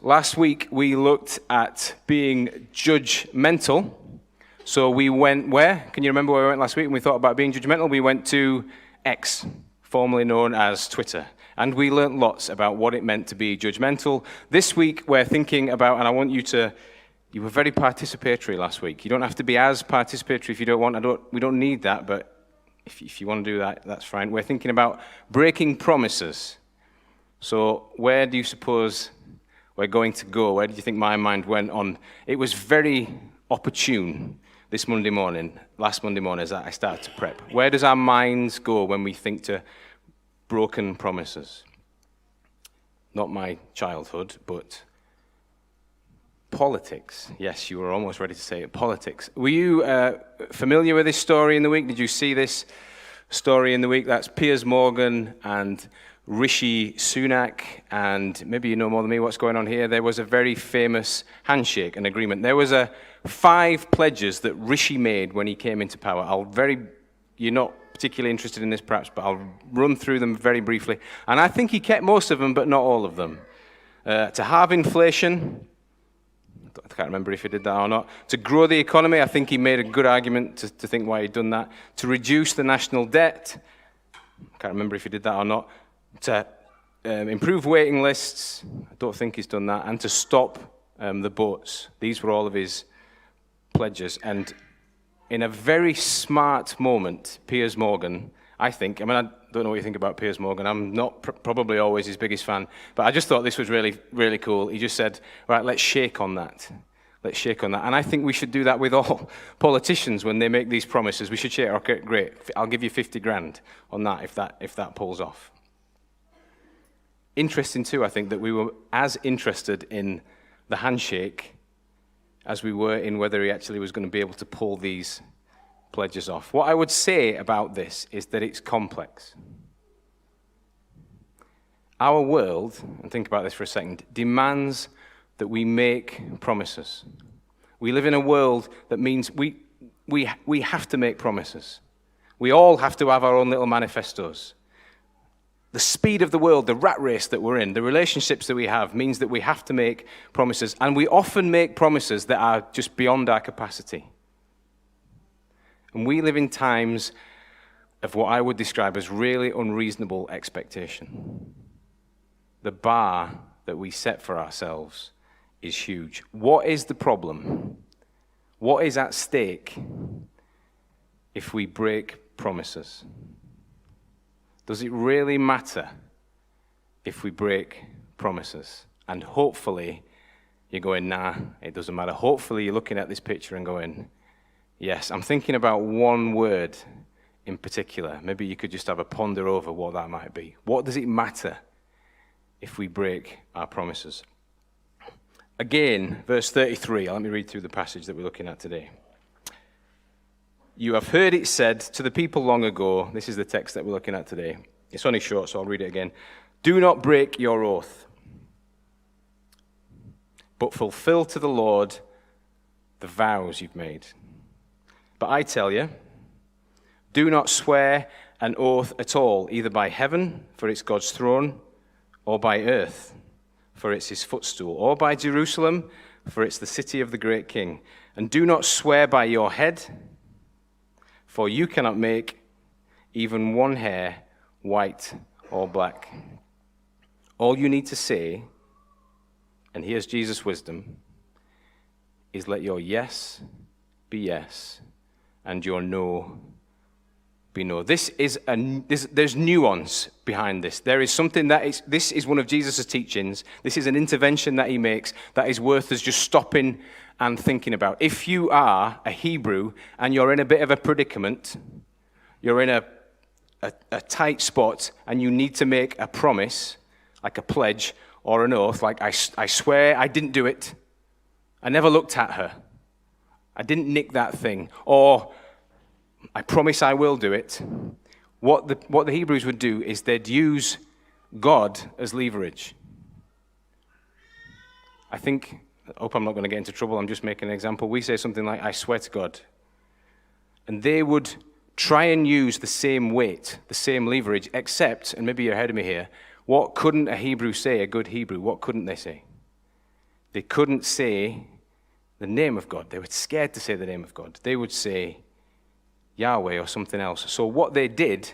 Last week we looked at being judgmental. So we went where? Can you remember where we went last week when we thought about being judgmental? We went to X, formerly known as Twitter. And we learnt lots about what it meant to be judgmental. This week we're thinking about, and I want you were very participatory last week. You don't have to be as participatory if you don't want. We don't need that, but if you want to do that, that's fine. We're thinking about breaking promises. So where do you suppose we're going to go? Where do you think my mind went on? It was very opportune last Monday morning, as I started to prep. Where does our minds go when we think to broken promises? Not my childhood, but politics. Yes, you were almost ready to say it. Politics. Were you familiar with this story in the week? Did you see this story in the week? That's Piers Morgan and Rishi Sunak, and maybe you know more than me what's going on here. There was a very famous handshake, an agreement. There was 5 pledges that Rishi made when he came into power. You're not particularly interested in this perhaps, but I'll run through them very briefly. And I think he kept most of them, but not all of them. To halve inflation, I can't remember if he did that or not. To grow the economy, I think he made a good argument to think why he'd done that. To reduce the national debt, I can't remember if he did that or not. To improve waiting lists, I don't think he's done that, and to stop the boats. These were all of his pledges. And in a very smart moment, Piers Morgan, I don't know what you think about Piers Morgan. I'm not probably always his biggest fan, but I just thought this was really, really cool. He just said, right, let's shake on that. Let's shake on that. And I think we should do that with all politicians when they make these promises. We should shake, okay, great, I'll give you 50 grand on that if that pulls off. Interesting too, I think, that we were as interested in the handshake as we were in whether he actually was going to be able to pull these pledges off. What I would say about this is that it's complex. Our world, and think about this for a second, demands that we make promises. We live in a world that means we have to make promises. We all have to have our own little manifestos. The speed of the world, the rat race that we're in, the relationships that we have means that we have to make promises. And we often make promises that are just beyond our capacity. And we live in times of what I would describe as really unreasonable expectation. The bar that we set for ourselves is huge. What is the problem? What is at stake if we break promises? Does it really matter if we break promises? And hopefully you're going, nah, it doesn't matter. Hopefully you're looking at this picture and going, yes. I'm thinking about one word in particular. Maybe you could just have a ponder over what that might be. What does it matter if we break our promises? Again, verse 33. Let me read through the passage that we're looking at today. You have heard it said to the people long ago, this is the text that we're looking at today. It's only short, so I'll read it again. Do not break your oath, but fulfill to the Lord the vows you've made. But I tell you, do not swear an oath at all, either by heaven, for it's God's throne, or by earth, for it's his footstool, or by Jerusalem, for it's the city of the great king. And do not swear by your head, for you cannot make even one hair white or black. All you need to say, and here's Jesus' wisdom, is let your yes be yes and your no be no. There's nuance behind this. There is something this is one of Jesus' teachings. This is an intervention that he makes that is worth us just stopping and thinking about. If you are a Hebrew and you're in a bit of a predicament, you're in a tight spot and you need to make a promise, like a pledge or an oath, like I swear I didn't do it, I never looked at her, I didn't nick that thing, or I promise I will do it. What the Hebrews would do is they'd use God as leverage. I hope I'm not going to get into trouble. I'm just making an example. We say something like, I swear to God. And they would try and use the same weight, the same leverage, except, and maybe you're ahead of me here, what couldn't a Hebrew say, a good Hebrew? What couldn't they say? They couldn't say the name of God. They were scared to say the name of God. They would say Yahweh or something else. So what they did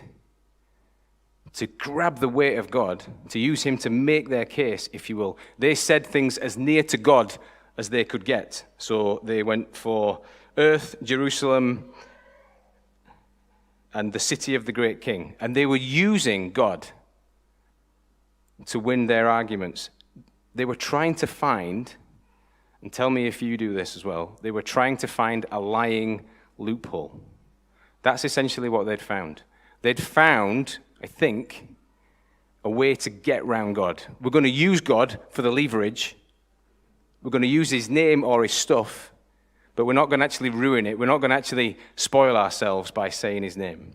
to grab the weight of God, to use him to make their case, if you will, they said things as near to God as they could get. So they went for earth, Jerusalem, and the city of the great king. And they were using God to win their arguments. They were trying to find, and tell me if you do this as well, they were trying to find a lying loophole. That's essentially what they'd found. They'd found, I think, a way to get round God. We're going to use God for the leverage. We're going to use his name or his stuff, but we're not going to actually ruin it. We're not going to actually spoil ourselves by saying his name.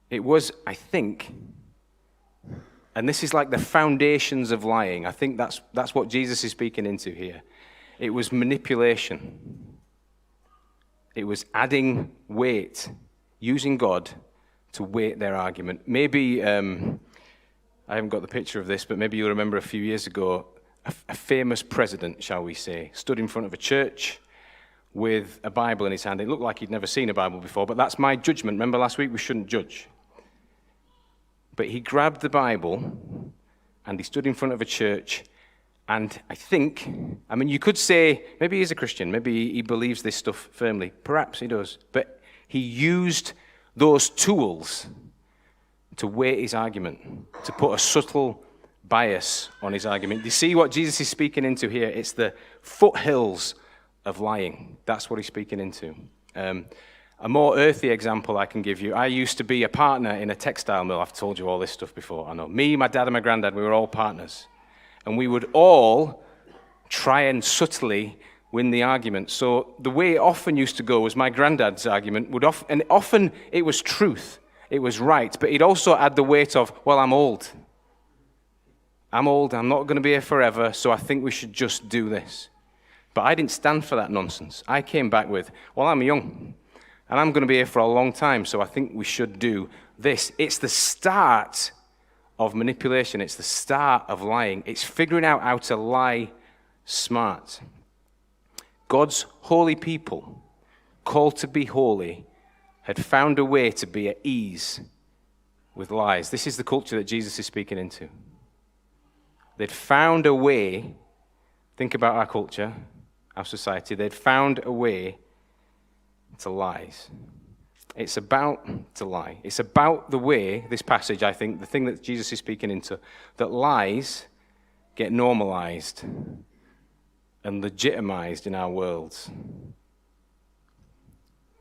It was, I think, and this is like the foundations of lying. I think that's what Jesus is speaking into here. It was manipulation. It was adding weight, using God to weight their argument. Maybe, I haven't got the picture of this, but maybe you'll remember a few years ago, a famous president, shall we say, stood in front of a church with a Bible in his hand. It looked like he'd never seen a Bible before, but that's my judgment. Remember last week, we shouldn't judge. But he grabbed the Bible and he stood in front of a church, and I mean, you could say, maybe he's a Christian, maybe he believes this stuff firmly. Perhaps he does. But he used those tools to weight his argument, to put a subtle bias on his argument. Do you see what Jesus is speaking into here? It's the foothills of lying. That's what he's speaking into. A more earthy example I can give you. I used to be a partner in a textile mill. I've told you all this stuff before, I know. Me, my dad, and my granddad, we were all partners. And we would all try and subtly win the argument. So the way it often used to go was my granddad's argument and often it was truth. It was right. But he'd also add the weight of, well, I'm old. I'm not going to be here forever, so I think we should just do this. But I didn't stand for that nonsense. I came back with, well, I'm young, and I'm going to be here for a long time, so I think we should do this. It's the start of manipulation. It's the start of lying. It's figuring out how to lie smart. God's holy people, called to be holy, had found a way to be at ease with lies. This is the culture that Jesus is speaking into. They'd found a way, think about our culture, our society, they'd found a way to lies. It's about to lie. It's about the way, this passage, I think, the thing that Jesus is speaking into, that lies get normalized and legitimized in our worlds.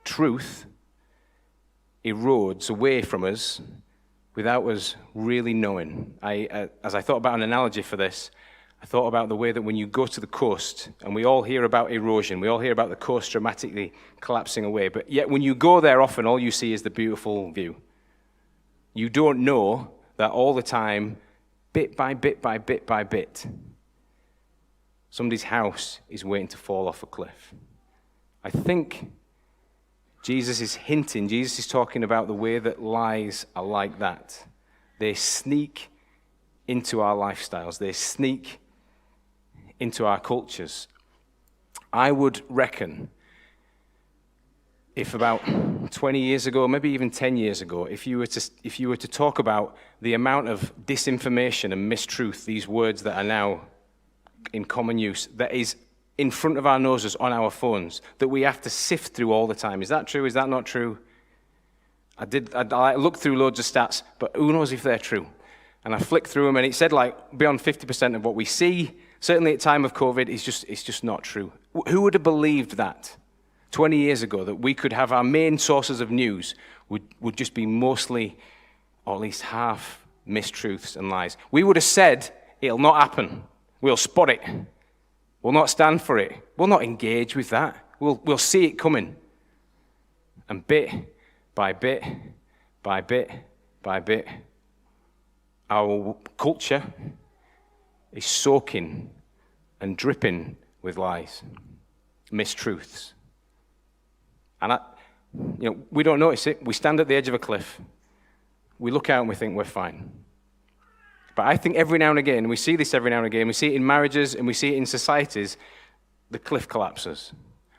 Truth erodes away from us without us really knowing. As I thought about an analogy for this, I thought about the way that when you go to the coast, and we all hear about erosion, we all hear about the coast dramatically collapsing away, but yet when you go there often, all you see is the beautiful view. You don't know that all the time, bit by bit by bit by bit, somebody's house is waiting to fall off a cliff. I think Jesus is hinting, Jesus is talking about the way that lies are like that. They sneak into our lifestyles. They sneak into our cultures. I would reckon if about 20 years ago, maybe even 10 years ago, if you were to talk about the amount of disinformation and mistruth, these words that are now in common use, that is in front of our noses on our phones, that we have to sift through all the time. Is that true? Is that not true? I looked through loads of stats, but who knows if they're true? And I flicked through them, and it said like beyond 50% of what we see, certainly at time of COVID, it's just not true. Who would have believed that 20 years ago, that we could have our main sources of news would just be mostly, or at least half, mistruths and lies? We would have said, it'll not happen. We'll spot it. We'll not stand for it. We'll not engage with that. We'll see it coming. And bit by bit by bit by bit, our culture is soaking and dripping with lies, mistruths. And we don't notice it. We stand at the edge of a cliff. We look out and we think we're fine. But I think every now and again, we see this every now and again, we see it in marriages and we see it in societies, the cliff collapses.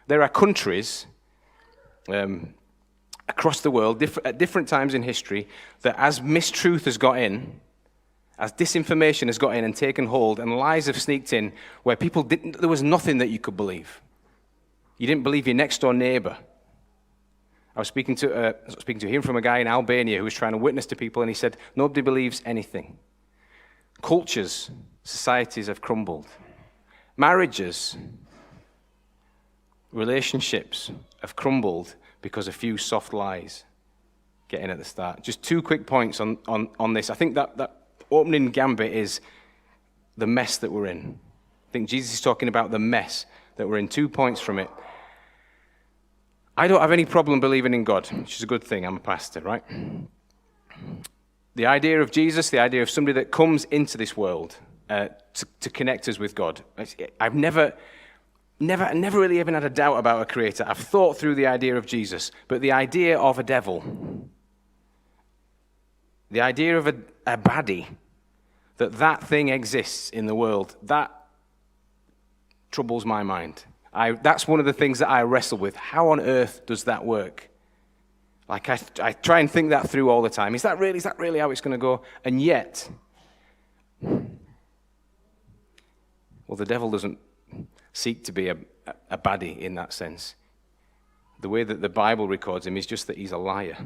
There are countries across the world, at different times in history, that as mistruth has got in, as disinformation has got in and taken hold, and lies have sneaked in, where there was nothing that you could believe. You didn't believe your next door neighbor. I was speaking to him from a guy in Albania who was trying to witness to people, and he said, nobody believes anything. Cultures, societies have crumbled. Marriages, relationships have crumbled because a few soft lies get in at the start. Just 2 quick points on this. I think that opening gambit is the mess that we're in. I think Jesus is talking about the mess that we're in. 2 points from it. I don't have any problem believing in God, which is a good thing. I'm a pastor, right? The idea of Jesus, the idea of somebody that comes into this world to connect us with God. I've never really even had a doubt about a creator. I've thought through the idea of Jesus, but the idea of a devil, the idea of a baddie, that thing exists in the world, that troubles my mind. That's one of the things that I wrestle with. How on earth does that work? Like I try and think that through all the time. Is that really how it's going to go? And yet, well, the devil doesn't seek to be a baddie in that sense. The way that the Bible records him is just that he's a liar.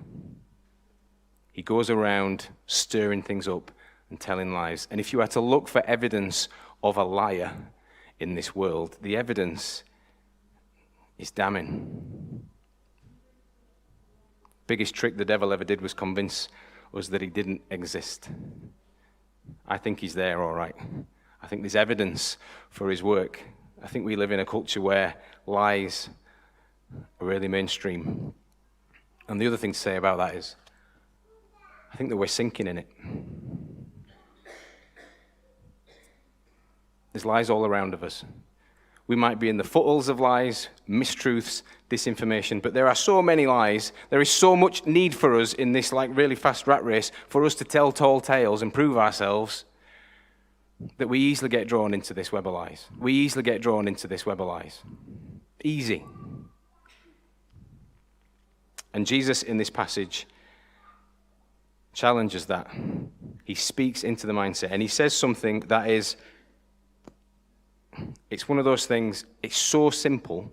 He goes around stirring things up and telling lies. And if you had to look for evidence of a liar in this world, the evidence is damning. Biggest trick the devil ever did was convince us that he didn't exist. I think he's there, all right. I think there's evidence for his work. I think we live in a culture where lies are really mainstream. And the other thing to say about that is, I think that we're sinking in it. There's lies all around of us. We might be in the foothills of lies, mistruths, disinformation, but there are so many lies. There is so much need for us in this really fast rat race for us to tell tall tales and prove ourselves that we easily get drawn into this web of lies. We easily get drawn into this web of lies. Easy. And Jesus in this passage challenges that. He speaks into the mindset and he says something that is, it's one of those things, it's so simple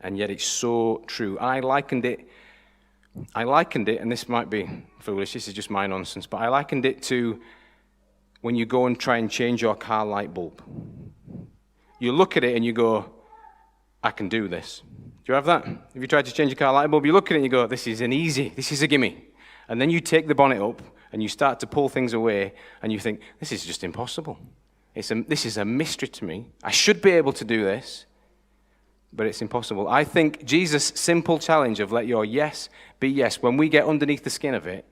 and yet it's so true. I likened it, and this might be foolish, this is just my nonsense, but I likened it to when you go and try and change your car light bulb. You look at it and you go, I can do this. Do you have that? If you try to change your car light bulb, you look at it and you go, this is a gimme. And then you take the bonnet up and you start to pull things away and you think, this is just impossible. This is a mystery to me. I should be able to do this, but it's impossible. I think Jesus' simple challenge of let your yes be yes, when we get underneath the skin of it,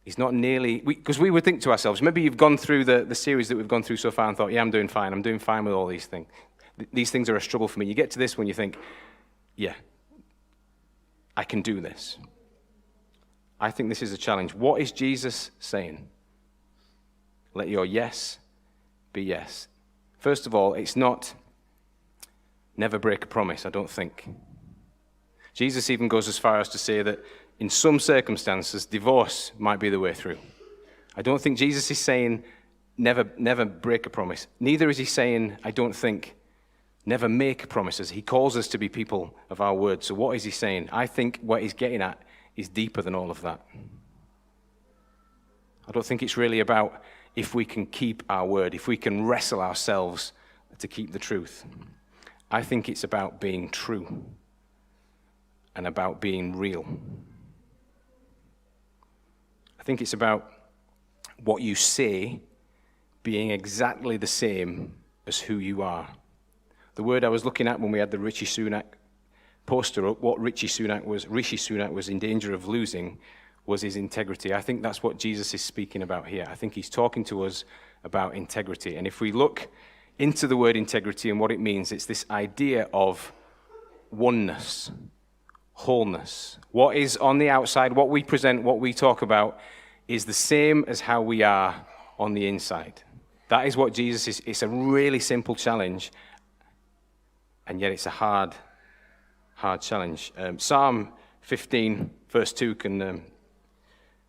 is not nearly, because we would think to ourselves, maybe you've gone through the series that we've gone through so far and thought, yeah, I'm doing fine with all these things. These things are a struggle for me. You get to this when you think, yeah, I can do this. I think this is a challenge. What is Jesus saying? Let your yes be yes. First of all, it's not never break a promise, I don't think. Jesus even goes as far as to say that in some circumstances, divorce might be the way through. I don't think Jesus is saying never break a promise. Neither is he saying, I don't think, never make promises. He calls us to be people of our word. So what is he saying? I think what he's getting at is deeper than all of that. I don't think it's really about if we can keep our word, if we can wrestle ourselves to keep the truth. I think it's about being true and about being real. I think it's about what you say being exactly the same as who you are. The word I was looking at when we had the Rishi Sunak poster up, what Rishi Sunak was in danger of losing was his integrity. I think that's what Jesus is speaking about here. I think he's talking to us about integrity. And if we look into the word integrity and what it means, it's this idea of oneness, wholeness. What is on the outside, what we present, what we talk about, is the same as how we are on the inside. That is what Jesus is. It's a really simple challenge, and yet it's a hard challenge. Psalm 15, verse 2 can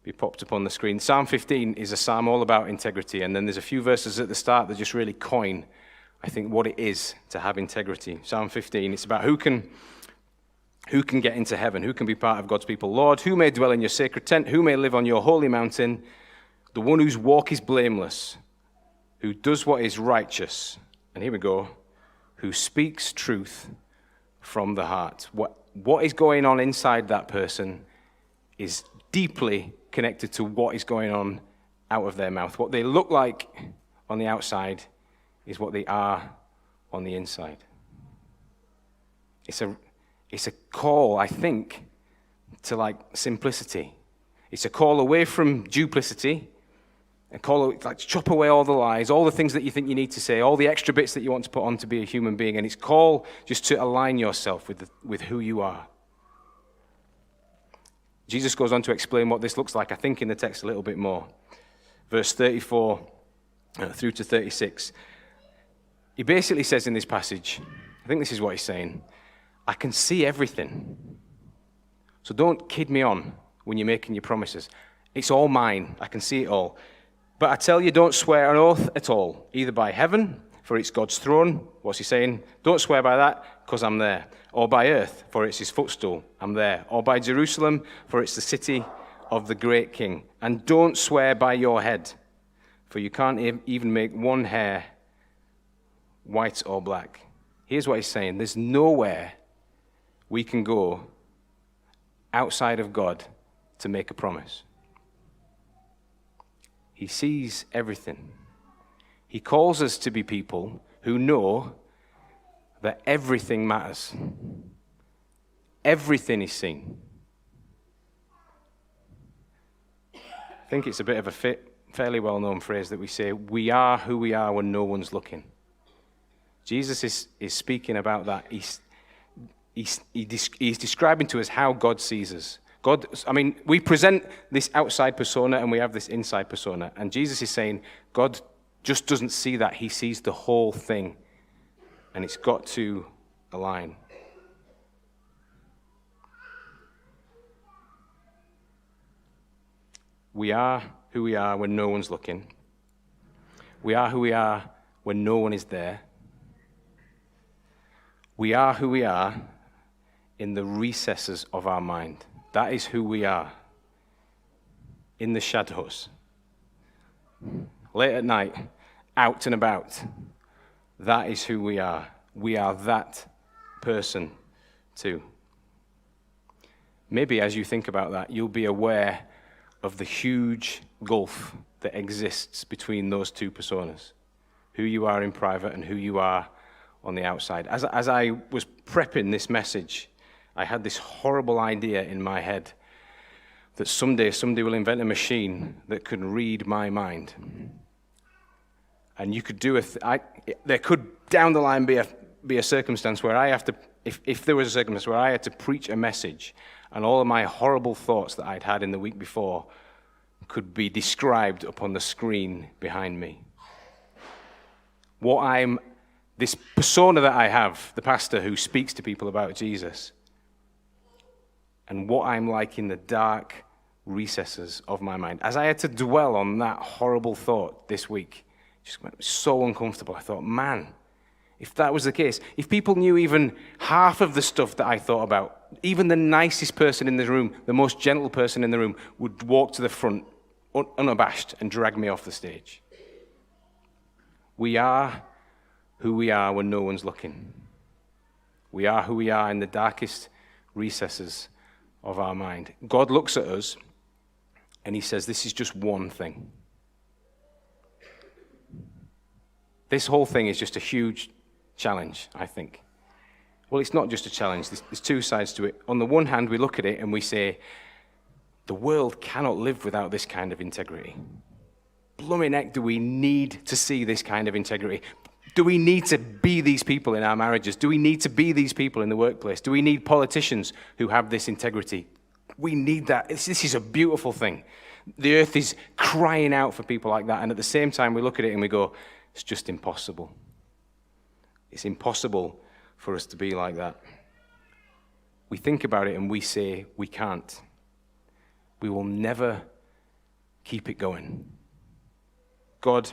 be popped up on the screen. Psalm 15 is a psalm all about integrity, and then there's a few verses at the start that just really coin, I think, what it is to have integrity. Psalm 15, it's about who can get into heaven, who can be part of God's people. Lord, who may dwell in your sacred tent, who may live on your holy mountain? The one whose walk is blameless, who does what is righteous, and here we go, who speaks truth from the heart. What is going on inside that person is deeply connected to what is going on out of their mouth. What they look like on the outside is what they are on the inside. It's a call, I think, to like simplicity. It's a call away from duplicity. A call like to chop away all the lies, all the things that you think you need to say, all the extra bits that you want to put on to be a human being. And it's call just to align yourself with who you are. Jesus goes on to explain what this looks like, I think, in the text a little bit more. Verse 34 through to 36. He basically says in this passage, I think this is what he's saying, I can see everything. So don't kid me on when you're making your promises. It's all mine. I can see it all. But I tell you, don't swear an oath at all, either by heaven, for it's God's throne. What's he saying? Don't swear by that, because I'm there. Or by earth, for it's his footstool. I'm there. Or by Jerusalem, for it's the city of the great king. And don't swear by your head, for you can't even make one hair white or black. Here's what he's saying. There's nowhere we can go outside of God to make a promise. He sees everything. He calls us to be people who know that everything matters. Everything is seen. I think it's a bit of a fairly well-known phrase that we say, we are who we are when no one's looking. Jesus is speaking about that. He's describing to us how God sees us. We present this outside persona and we have this inside persona. And Jesus is saying, God just doesn't see that. He sees the whole thing. And it's got to align. We are who we are when no one's looking. We are who we are when no one is there. We are who we are in the recesses of our mind. That is who we are. In the shadows. Late at night, out and about. That is who we are. We are that person too. Maybe as you think about that, you'll be aware of the huge gulf that exists between those two personas. Who you are in private and who you are on the outside. As I was prepping this message, I had this horrible idea in my head that someday somebody will invent a machine that can read my mind. And you could do there could down the line be a circumstance where I have to, if there was a circumstance where I had to preach a message and all of my horrible thoughts that I'd had in the week before could be described upon the screen behind me. This persona that I have, the pastor who speaks to people about Jesus, and what I'm like in the dark recesses of my mind. As I had to dwell on that horrible thought this week, just went so uncomfortable. I thought, man, if that was the case, if people knew even half of the stuff that I thought about, even the nicest person in the room, the most gentle person in the room, would walk to the front unabashed and drag me off the stage. We are who we are when no one's looking. We are who we are in the darkest recesses of our mind. God looks at us and he says, this is just one thing. This whole thing is just a huge challenge, I think. Well, it's not just a challenge. There's two sides to it. On the one hand, we look at it and we say, the world cannot live without this kind of integrity. Blooming heck, do we need to see this kind of integrity? Do we need to be these people in our marriages? Do we need to be these people in the workplace? Do we need politicians who have this integrity? We need that. This is a beautiful thing. The earth is crying out for people like that. And at the same time, we look at it and we go, it's just impossible. It's impossible for us to be like that. We think about it and we say, we can't. We will never keep it going. God,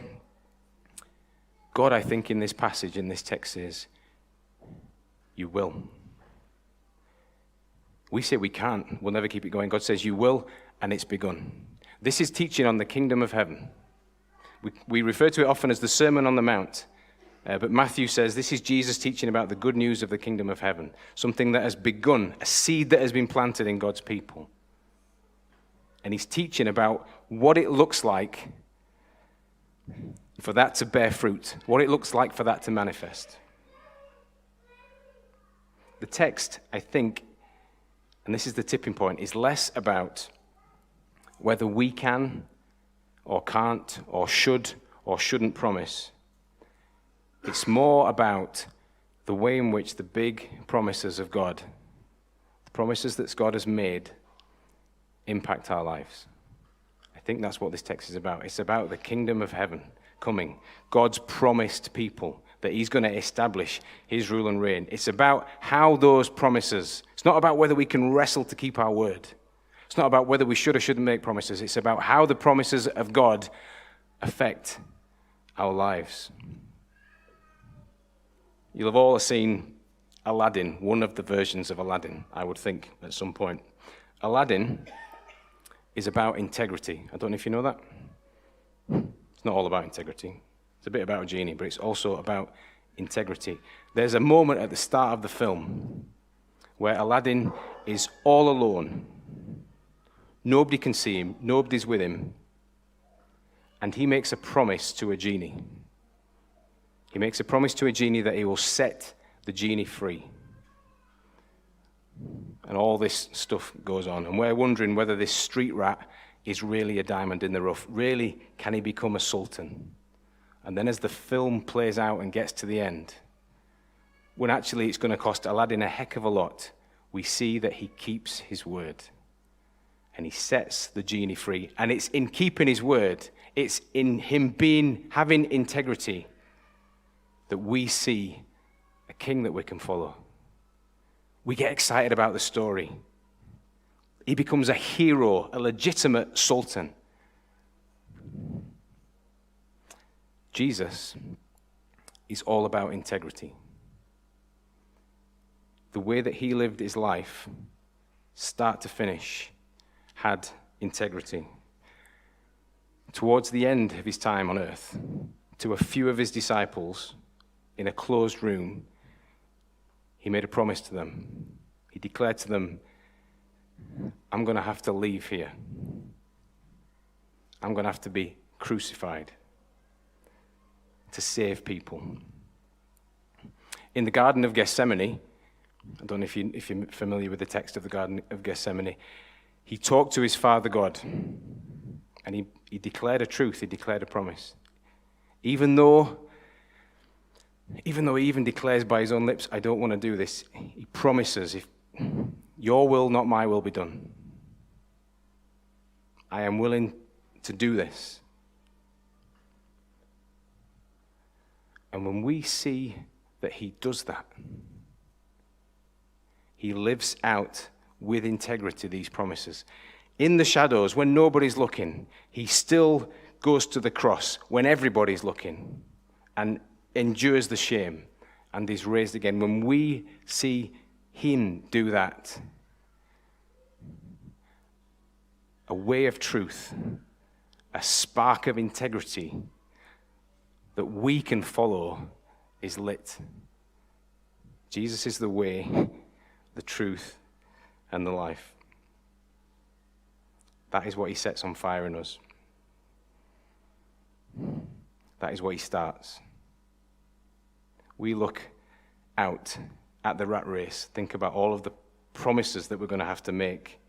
I think in this passage, in this text says, you will. We say we can't, we'll never keep it going. God says you will, and it's begun. This is teaching on the kingdom of heaven. We refer to it often as the Sermon on the Mount, but Matthew says this is Jesus teaching about the good news of the kingdom of heaven, something that has begun, a seed that has been planted in God's people. And he's teaching about what it looks like for that to bear fruit, what it looks like for that to manifest. The text, I think, and this is the tipping point, is less about whether we can or can't or should or shouldn't promise. It's more about the way in which the big promises of God, the promises that God has made, impact our lives. I think that's what this text is about. It's about the kingdom of heaven coming, God's promised people, that he's going to establish his rule and reign. It's about how those promises, it's not about whether we can wrestle to keep our word. It's not about whether we should or shouldn't make promises. It's about how the promises of God affect our lives. You'll have all seen Aladdin, one of the versions of Aladdin, I would think, at some point. Aladdin is about integrity. I don't know if you know that. It's not all about integrity. It's a bit about a genie, but it's also about integrity. There's a moment at the start of the film where Aladdin is all alone. Nobody can see him. Nobody's with him. And he makes a promise to a genie. He makes a promise to a genie that he will set the genie free. And all this stuff goes on. And we're wondering whether this street rat is really a diamond in the rough. Really, can he become a sultan? And then as the film plays out and gets to the end, when actually it's going to cost Aladdin a heck of a lot, we see that he keeps his word. And he sets the genie free. And it's in keeping his word, it's in him having integrity, that we see a king that we can follow. We get excited about the story. He becomes a hero, a legitimate sultan. Jesus is all about integrity. The way that he lived his life, start to finish, had integrity. Towards the end of his time on earth, to a few of his disciples in a closed room, he made a promise to them. He declared to them, I'm going to have to leave here. I'm going to have to be crucified to save people. In the Garden of Gethsemane, I don't know if you're familiar with the text of the Garden of Gethsemane, he talked to his Father God, and he declared a truth, he declared a promise. Even though he even declares by his own lips, I don't want to do this, he promises, if your will, not my will, be done. I am willing to do this. And when we see that he does that, he lives out with integrity these promises. In the shadows, when nobody's looking, he still goes to the cross when everybody's looking and endures the shame and is raised again. When we see him do that, a way of truth, a spark of integrity that we can follow is lit. Jesus is the way, the truth, and the life. That is what he sets on fire in us. That is what he starts. We look out at the rat race, think about all of the promises that we're going to have to make,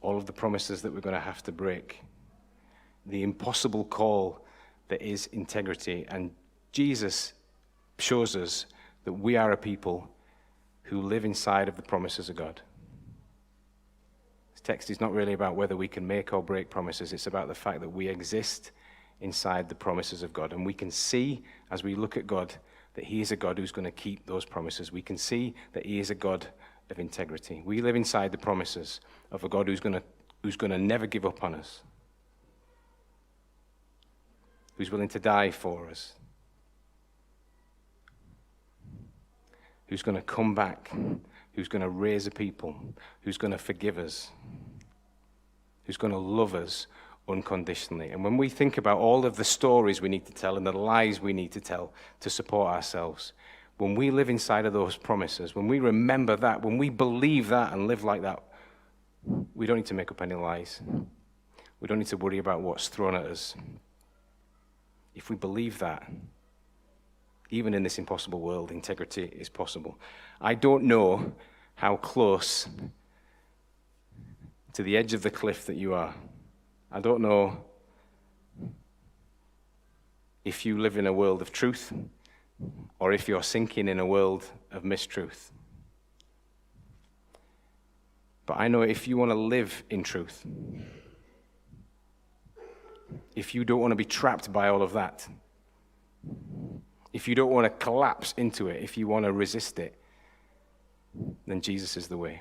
all of the promises that we're going to have to break, the impossible call that is integrity. And Jesus shows us that we are a people who live inside of the promises of God. text is not really about whether we can make or break promises. It's about the fact that we exist inside the promises of God. And we can see, as we look at God, that he is a God who's going to keep those promises. We can see that he is a God of integrity. We live inside the promises of a God who's going to never give up on us, who's willing to die for us, who's going to come back, who's going to raise a people, who's going to forgive us, who's going to love us unconditionally. And when we think about all of the stories we need to tell and the lies we need to tell to support ourselves, when we live inside of those promises, when we remember that, when we believe that and live like that, we don't need to make up any lies. We don't need to worry about what's thrown at us. If we believe that, even in this impossible world, integrity is possible. I don't know how close to the edge of the cliff that you are. I don't know if you live in a world of truth or if you're sinking in a world of mistruth. But I know if you want to live in truth, if you don't want to be trapped by all of that, if you don't want to collapse into it, if you want to resist it, then Jesus is the way.